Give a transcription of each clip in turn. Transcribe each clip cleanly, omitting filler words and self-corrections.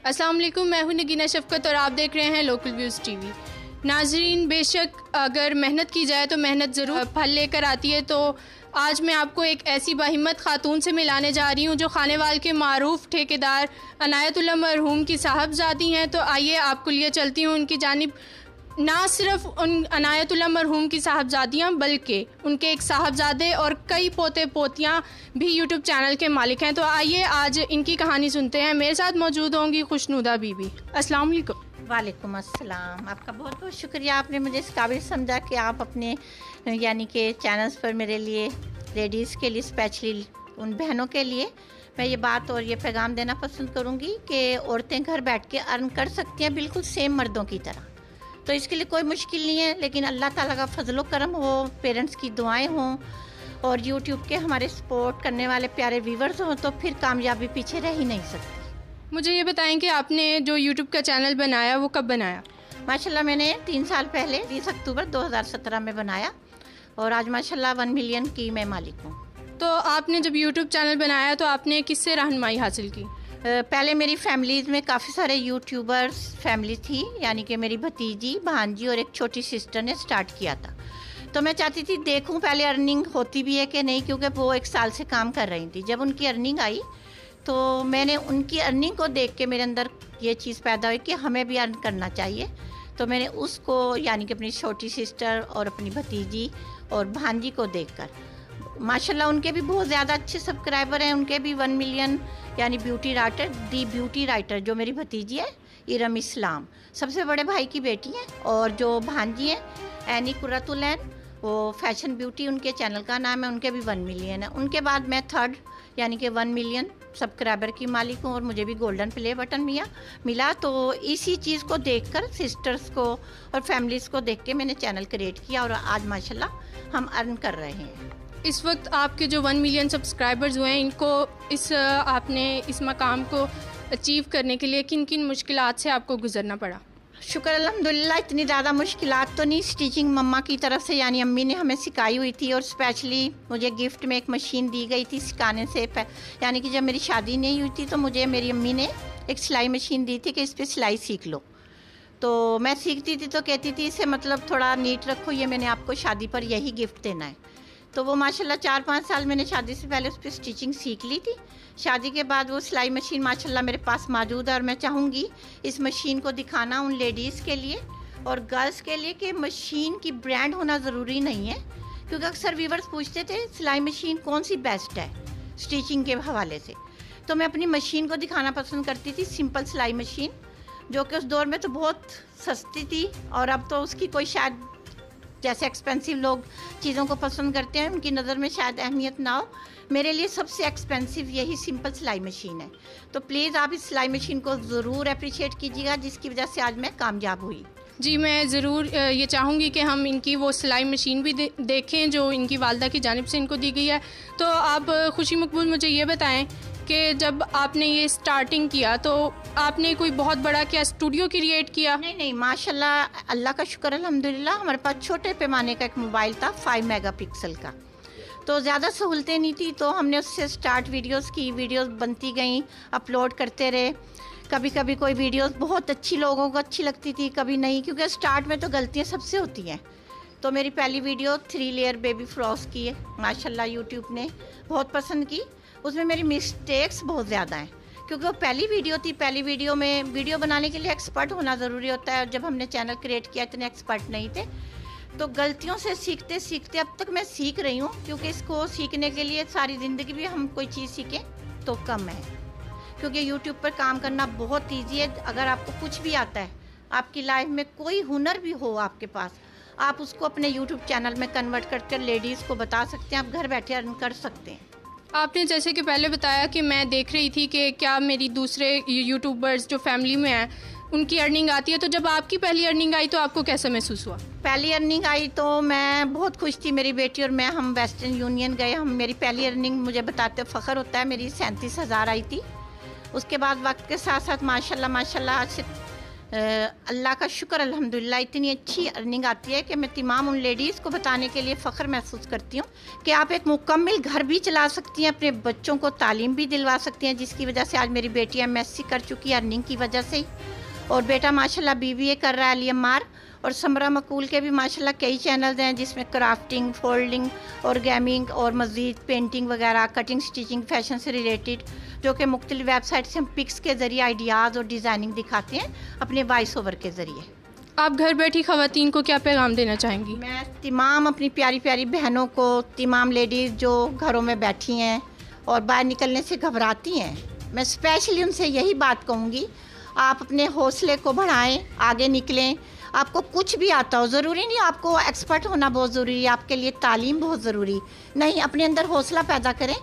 अस्सलाम वालेकुम, मैं हूं नगीना शफ़क़त और आप देख रहे हैं लोकल व्यूज़ टीवी। नाजरीन, बेशक अगर मेहनत की जाए तो मेहनत ज़रूर फल लेकर आती है। तो आज मैं आपको एक ऐसी बाहिम्मत खातून से मिलाने जा रही हूं जो खानेवाल के मारूफ ठेकेदार अनायतुल्लाह मरहूम की साहबजादी हैं। तो आइए आपको लिए चलती हूं उनकी जानिब। ना सिर्फ उन अनायतुल्लाह मरहूम की साहबजादियाँ बल्कि उनके एक साहबजादे और कई पोते पोतियाँ भी यूट्यूब चैनल के मालिक हैं। तो आइए आज इनकी कहानी सुनते हैं। मेरे साथ मौजूद होंगी खुशनुदा बीबी। अस्सलाम वालेकुम। वालेकुम अस्सलाम। आपका बहुत बहुत शुक्रिया, आपने मुझे इस काबिल समझा कि आप अपने यानी कि चैनल्स पर मेरे लिए, लेडीज़ के लिए, स्पेशली उन बहनों के लिए मैं ये बात और ये पैगाम देना पसंद करूँगी कि औरतें घर बैठ के अर्न कर सकती हैं बिल्कुल सेम मर्दों की तरह। तो इसके लिए कोई मुश्किल नहीं है, लेकिन अल्लाह ताला का फजलो करम हो, पेरेंट्स की दुआएं हों और यूट्यूब के हमारे सपोर्ट करने वाले प्यारे व्यूवर्स हों, तो फिर कामयाबी पीछे रह ही नहीं सकती। मुझे ये बताएं कि आपने जो यूट्यूब का चैनल बनाया वो कब बनाया? माशाल्लाह मैंने 3 साल पहले 20 अक्टूबर 2017 में बनाया और आज माशाल्लाह 1 मिलियन की मैं मालिक हूँ। तो आपने जब यूट्यूब चैनल बनाया तो आपने किससे रहनुमाई हासिल की? पहले मेरी फैमिलीज़ में काफ़ी सारे यूट्यूबर्स फैमिली थी, यानी कि मेरी भतीजी, भांजी और एक छोटी सिस्टर ने स्टार्ट किया था। तो मैं चाहती थी देखूं पहले अर्निंग होती भी है कि नहीं, क्योंकि वो 1 साल से काम कर रही थी। जब उनकी अर्निंग आई तो मैंने उनकी अर्निंग को देख के मेरे अंदर ये चीज़ पैदा हुई कि हमें भी अर्न करना चाहिए। तो मैंने उसको यानी कि अपनी छोटी सिस्टर और अपनी भतीजी और भांजी को देखकर, माशाल्लाह उनके भी बहुत ज़्यादा अच्छे सब्सक्राइबर हैं। उनके भी 1 मिलियन, यानी ब्यूटी राइटर जो मेरी भतीजी है इरम इस्लाम, सबसे बड़े भाई की बेटी है, और जो भांजी है एनी कुर्रतुलैन, वो फैशन ब्यूटी उनके चैनल का नाम है, उनके भी 1 मिलियन है। उनके बाद मैं थर्ड यानी कि 1 मिलियन सब्सक्राइबर की मालिक हूँ और मुझे भी गोल्डन प्ले बटन मिला। तो इसी चीज़ को देखकर, सिस्टर्स को और फैमिलीज़ को देख के मैंने चैनल क्रिएट किया और आज माशाल्लाह हम अर्न कर रहे हैं। इस वक्त आपके जो 1 मिलियन सब्सक्राइबर्स हुए हैं, इनको आपने इस मकाम को अचीव करने के लिए किन किन मुश्किलात से आपको गुजरना पड़ा? शुक्र अल्हम्दुलिल्लाह, इतनी ज़्यादा मुश्किलात तो नहीं। स्टिचिंग मम्मा की तरफ से यानी अम्मी ने हमें सिखाई हुई थी और स्पेशली मुझे गिफ्ट में एक मशीन दी गई थी सिखाने से यानी कि जब मेरी शादी नहीं हुई थी तो मुझे मेरी अम्मी ने एक सिलाई मशीन दी थी कि इस पर सिलाई सीख लो। तो मैं सीखती थी तो कहती थी इसे मतलब थोड़ा नीट रखो, ये मैंने आपको शादी पर यही गिफ्ट देना है। तो वो माशाल्लाह 4-5 साल मैंने शादी से पहले उस पर स्टिचिंग सीख ली थी। शादी के बाद वो सिलाई मशीन माशाल्लाह मेरे पास मौजूद है और मैं चाहूँगी इस मशीन को दिखाना उन लेडीज़ के लिए और गर्ल्स के लिए कि मशीन की ब्रांड होना ज़रूरी नहीं है, क्योंकि अक्सर व्यूवर्स पूछते थे सिलाई मशीन कौन सी बेस्ट है स्टिचिंग के हवाले से। तो मैं अपनी मशीन को दिखाना पसंद करती थी, सिंपल सिलाई मशीन, जो कि उस दौर में तो बहुत सस्ती थी और अब तो उसकी कोई शायद, जैसे एक्सपेंसिव लोग चीज़ों को पसंद करते हैं उनकी नज़र में शायद अहमियत ना हो, मेरे लिए सबसे एक्सपेंसिव यही सिंपल सिलाई मशीन है। तो प्लीज़ आप इस सिलाई मशीन को ज़रूर अप्रिशिएट कीजिएगा, जिसकी वजह से आज मैं कामयाब हुई। जी, मैं ज़रूर ये चाहूँगी कि हम इनकी वो सिलाई मशीन भी देखें जो इनकी वालदा की जानिब से इनको दी गई है। तो आप खुशी मकबूल मुझे ये बताएं कि जब आपने ये स्टार्टिंग किया तो आपने कोई बहुत बड़ा क्या स्टूडियो क्रिएट किया? नहीं, माशाल्लाह अल्लाह का शुक्र अल्हम्दुलिल्लाह, हमारे पास छोटे पैमाने का एक मोबाइल था 5 मेगापिक्सल का, तो ज़्यादा सहूलतें नहीं थी। तो हमने उससे स्टार्ट वीडियोस की, वीडियोस बनती गई, अपलोड करते रहे। कभी कभी कोई वीडियोस बहुत अच्छी लोगों को अच्छी लगती थी, कभी नहीं, क्योंकि स्टार्ट में तो गलतियाँ सबसे होती हैं। तो मेरी पहली वीडियो 3 लेयर बेबी फ्रॉक्स की है, माशाल्लाह यूट्यूब ने बहुत पसंद की। उसमें मेरी मिस्टेक्स बहुत ज़्यादा हैं क्योंकि वो पहली वीडियो थी। पहली वीडियो में वीडियो बनाने के लिए एक्सपर्ट होना ज़रूरी होता है और जब हमने चैनल क्रिएट किया इतने एक्सपर्ट नहीं थे। तो गलतियों से सीखते सीखते अब तक मैं सीख रही हूँ, क्योंकि इसको सीखने के लिए सारी ज़िंदगी भी हम कोई चीज़ सीखें तो कम है, क्योंकि यूट्यूब पर काम करना बहुत ईजी है। अगर आपको कुछ भी आता है, आपकी लाइफ में कोई हुनर भी हो आपके पास, आप उसको अपने यूट्यूब चैनल में कन्वर्ट करके लेडीज़ को बता सकते हैं, आप घर बैठे अर्न कर सकते हैं। आपने जैसे कि पहले बताया कि मैं देख रही थी कि क्या मेरी दूसरे यूट्यूबर्स जो फैमिली में हैं उनकी अर्निंग आती है, तो जब आपकी पहली अर्निंग आई तो आपको कैसा महसूस हुआ? पहली अर्निंग आई तो मैं बहुत खुश थी। मेरी बेटी और मैं, हम वेस्टर्न यूनियन गए। मेरी पहली अर्निंग मुझे बताते फ़ख्र होता है, मेरी 37,000 आई थी। उसके बाद वक्त के साथ साथ माशाल्लाह आज से अल्लाह का शुक्र अल्हम्दुलिल्लाह इतनी अच्छी अर्निंग आती है कि मैं तमाम उन लेडीज़ को बताने के लिए फ़ख्र महसूस करती हूँ कि आप एक मुकम्मल घर भी चला सकती हैं, अपने बच्चों को तालीम भी दिलवा सकती हैं, जिसकी वजह से आज मेरी बेटी MSc कर चुकी है अर्निंग की वजह से ही, और बेटा माशाल्लाह BBA कर रहा है अली-अम्मार। और समरा मकूल के भी माशाल्लाह कई चैनल्स हैं जिसमें क्राफ्टिंग, फोल्डिंग और गेमिंग और मज़ीद पेंटिंग वगैरह, कटिंग, स्टिचिंग, फैशन से रिलेटेड, जो कि मुख्तलिफ वेबसाइट से हम पिक्स के ज़रिए आइडियाज़ और डिज़ाइनिंग दिखाते हैं अपने वॉइस ओवर के ज़रिए। आप घर बैठी ख़वातीन को क्या पैगाम देना चाहेंगी? मैं तमाम अपनी प्यारी प्यारी बहनों को, तमाम लेडीज़ जो घरों में बैठी हैं और बाहर निकलने से घबराती हैं, मैं स्पेशली उनसे यही बात कहूँगी, आप अपने हौसले को बढ़ाएं, आगे निकलें। आपको कुछ भी आता हो, ज़रूरी नहीं आपको एक्सपर्ट होना बहुत ज़रूरी है, आपके लिए तालीम बहुत ज़रूरी नहीं, अपने अंदर हौसला पैदा करें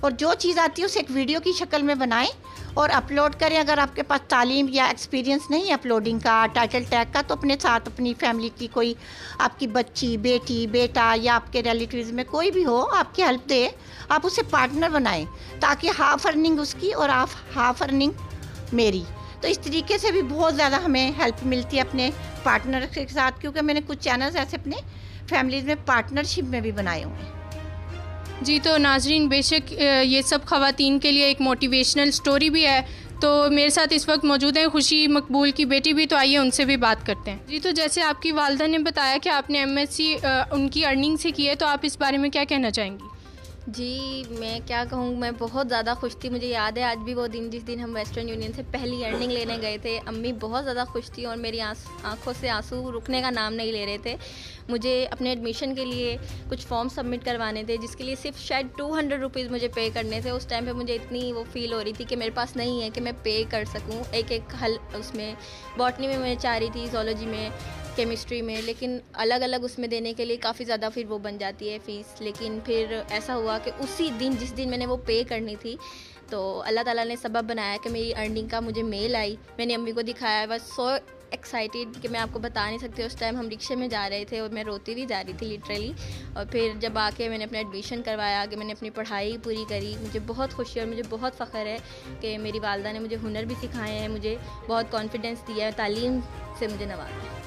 और जो चीज़ आती है उसे एक वीडियो की शक्ल में बनाएं और अपलोड करें। अगर आपके पास तालीम या एक्सपीरियंस नहीं है अपलोडिंग का, टाइटल टैग का, तो अपने साथ अपनी फैमिली की कोई आपकी बच्ची, बेटी, बेटा या आपके रिलेटिव्स में कोई भी हो आपकी हेल्प दे, आप उसे पार्टनर बनाएं ताकि हाफ अर्निंग उसकी और हाफ अर्निंग मेरी। तो इस तरीके से भी बहुत ज़्यादा हमें हेल्प मिलती है अपने पार्टनर के साथ, क्योंकि मैंने कुछ चैनल्स ऐसे अपने फैमिलीज़ में पार्टनरशिप में भी बनाए हुए हैं। जी, तो नाजरीन बेशक ये सब ख़वातीन के लिए एक मोटिवेशनल स्टोरी भी है। तो मेरे साथ इस वक्त मौजूद हैं खुशी मकबूल की बेटी भी, तो आइए उनसे भी बात करते हैं। जी, तो जैसे आपकी वालदा ने बताया कि आपने MSc उनकी अर्निंग से की है, तो आप इस बारे में क्या कहना चाहेंगी? जी, मैं क्या कहूँ, मैं बहुत ज़्यादा खुश थी। मुझे याद है आज भी वो दिन जिस दिन हम वेस्टर्न यूनियन से पहली अर्निंग लेने गए थे। अम्मी बहुत ज़्यादा खुश थी और मेरी आंखों से आंसू रुकने का नाम नहीं ले रहे थे। मुझे अपने एडमिशन के लिए कुछ फॉर्म सबमिट करवाने थे, जिसके लिए सिर्फ शायद 200 रुपीज़ मुझे पे करने थे। उस टाइम पे मुझे इतनी वो फील हो रही थी कि मेरे पास नहीं है कि मैं पे कर सकूँ एक हल। उसमें बॉटनी में मैं चाह रही थी, ज़ूलॉजी में, केमिस्ट्री में, लेकिन अलग अलग उसमें देने के लिए काफ़ी ज़्यादा फिर वो बन जाती है फ़ीस। लेकिन फिर ऐसा हुआ कि उसी दिन जिस दिन मैंने वो पे करनी थी, तो अल्लाह ताला ने सबब बनाया कि मेरी अर्निंग का मुझे मेल आई। मैंने अम्मी को दिखाया, बस सो एक्साइटेड कि मैं आपको बता नहीं सकती। उस टाइम हम रिक्शे में जा रहे थे और मैं रोती भी जा रही थी लिटरली। और फिर जब आके मैंने अपना एडमिशन करवाया, कि मैंने अपनी पढ़ाई पूरी करी, मुझे बहुत खुशी और मुझे बहुत फ़ख्र है कि मेरी वालदा ने मुझे हुनर भी सिखाए हैं, मुझे बहुत कॉन्फिडेंस दिया है, तालीम से मुझे नवाजा है।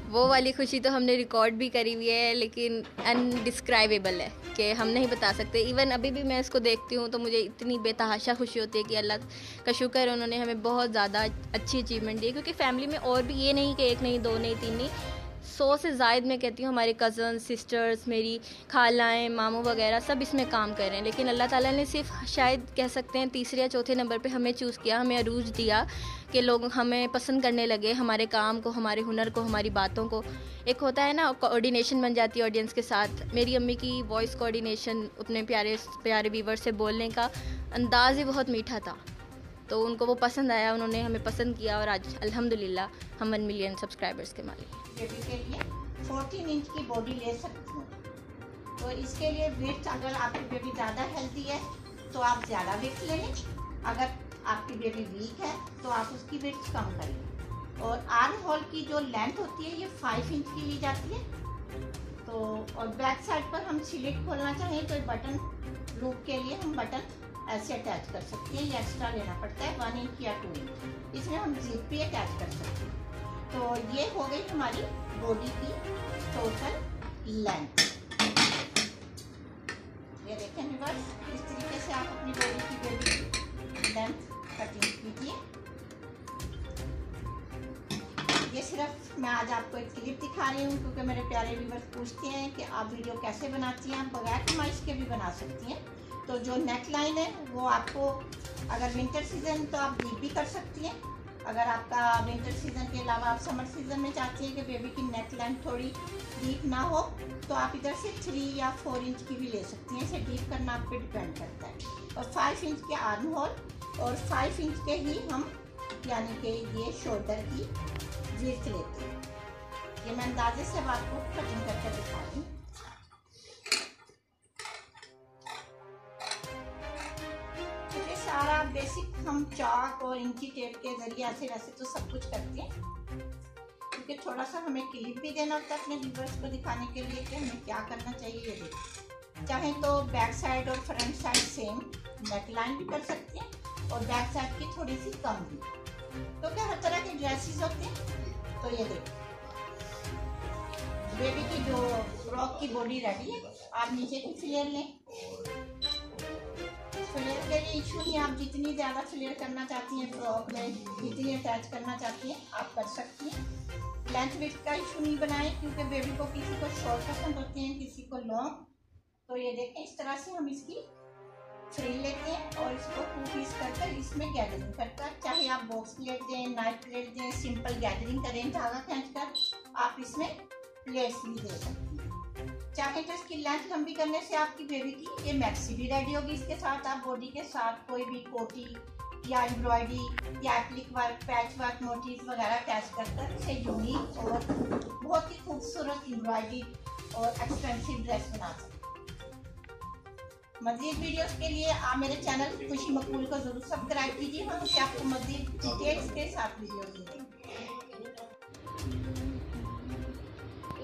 वो वाली खुशी तो हमने रिकॉर्ड भी करी हुई है, लेकिन अनडिस्क्राइबेबल है कि हम नहीं बता सकते। इवन अभी भी मैं इसको देखती हूँ तो मुझे इतनी बेतहाशा खुशी होती है कि अल्लाह का शुक्र है, उन्होंने हमें बहुत ज़्यादा अच्छी अचीवमेंट दी है। क्योंकि फैमिली में और भी ये नहीं कि एक नहीं, दो नहीं, तीन नहीं, 100 से ज़ायद मैं कहती हूँ हमारे कज़न, सिस्टर्स, मेरी खालाएँ, मामू वगैरह सब इसमें काम कर रहे हैं। लेकिन अल्लाह ताला ने सिर्फ शायद कह सकते हैं तीसरे या चौथे नंबर पे हमें चूज़ किया, हमें अरूज दिया कि लोग हमें पसंद करने लगे, हमारे काम को, हमारे हुनर को, हमारी बातों को। एक होता है ना, कोऑर्डिनेशन बन जाती है ऑडियंस के साथ। मेरी अम्मी की वॉइस कोऑर्डिनेशन, अपने प्यारे प्यारे व्यूवर से बोलने का अंदाज़ ही बहुत मीठा था, तो उनको वो पसंद आया, उन्होंने हमें पसंद किया और आज अल्हम्दुलिल्लाह हम 1 मिलियन सब्सक्राइबर्स के मालिक हैं। बेबी के लिए 14 इंच की बॉडी ले सकती हूँ, तो इसके लिए वेट, अगर आपकी बेबी ज़्यादा हेल्दी है तो आप ज़्यादा वेट ले लें, अगर आपकी बेबी वीक है तो आप उसकी वेट कम कर लें। और आर्म होल की जो लेंथ होती है ये 5 इंच की ली जाती है। तो और बैक साइड पर हम स्लिट खोलना चाहें तो बटन लूप के लिए हम बटन ऐसे अटैच कर सकते हैं, ये एक्स्ट्रा लेना पड़ता है 1 इंच या 2 इंच, इसमें हम जिप भी अटैच कर सकते हैं। तो ये हो गई हमारी बॉडी की टोटल लेंथ। ये देखें व्यूअर्स, इस तरीके से आप अपनी बॉडी की बेबी लेंथ कटिंग कीजिए। ये सिर्फ मैं आज आपको एक क्लिप दिखा रही हूँ क्योंकि मेरे प्यारे व्यूअर्स पूछते हैं कि आप वीडियो कैसे बनाती हैं। आप बगैर कमाइश के भी बना सकती हैं। तो जो नेक लाइन है वो आपको, अगर विंटर सीजन तो आप डीप भी कर सकती हैं। अगर आपका विंटर सीजन के अलावा आप समर सीजन में चाहती हैं कि बेबी की नेक लाइन थोड़ी डीप ना हो, तो आप इधर से 3 या 4 इंच की भी ले सकती हैं। इसे डीप करना आप पे डिपेंड करता है। और 5 इंच के आर्म होल और 5 इंच के ही हम, यानी कि ये शोल्डर की जीर्च लेते हैं। ये मैं अंदाजे से अब आपको कटिंग करके दिखा रही हूँ। सारा बेसिक हम चाक और इंची टेप के जरिए ऐसे वैसे तो सब कुछ करते हैं, क्योंकि थोड़ा सा हमें क्लिप भी देना होता है अपने व्यूअर्स को दिखाने के लिए कि हमें क्या करना चाहिए। ये देखिए, चाहे तो बैक साइड और front side same neck line भी कर सकते हैं और बैक साइड की थोड़ी सी कम भी। तो क्या हर तरह के ड्रेसेस होते हैं। तो ये देखो बेबी की जो फ्रॉक की बॉडी रेडी है। आप नीचे की फ्लेयर लें। फ्लेयर के लिए इशू नहीं, आप जितनी ज़्यादा फ्लेयर करना चाहती हैं फ्रॉक में, जितनी अटैच करना चाहती हैं आप कर सकती हैं। लेंथ विड्थ का इशू नहीं बनाए, क्योंकि बेबी को किसी को शॉर्ट पसंद होते हैं, किसी को लॉन्ग। तो ये देखें इस तरह से हम इसकी फ्रिल लेते हैं और इसको 2 पीस कर इसमें गैदरिंग कर, चाहे आप बॉक्स प्लेट दें, नाइट प्लेट दें, सिंपल गैदरिंग करें धागा खींचकर, आप इसमें प्लेट्स भी दे सकती हैं। चाहे तो इसकी लेंथ लंबी करने से आपकी बेबी की ये मैक्सी भी रेडी होगी। इसके साथ आप बॉडी के साथ कोई भी कोटी या एम्ब्रॉयडरी या applique work, patch work, motifs वगैरह अटैच कर इसे यूनिक और बहुत ही खूबसूरत एम्ब्रॉयडरी और एक्सपेंसिव ड्रेस बना सकते हैं। मज़ीद वीडियोस के लिए आप मेरे चैनल खुशी मकबूल को जरूर सब्सक्राइब कीजिए। हम उससे आपको मज़ीद डिटेल्स के साथ वीडियोस देंगे।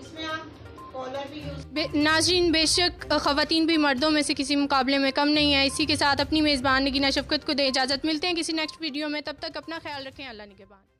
इसमें आप कॉलर भी यूज। नाज़रीन, बेशक ख़वातीन भी मर्दों में से किसी मुकाबले में कम नहीं है। इसी के साथ अपनी मेज़बान नगीना शफ़क़त को दे इजाज़त। मिलते हैं किसी नेक्स्ट वीडियो में, तब तक अपना ख्याल रखें। अल्लाह निगहबान।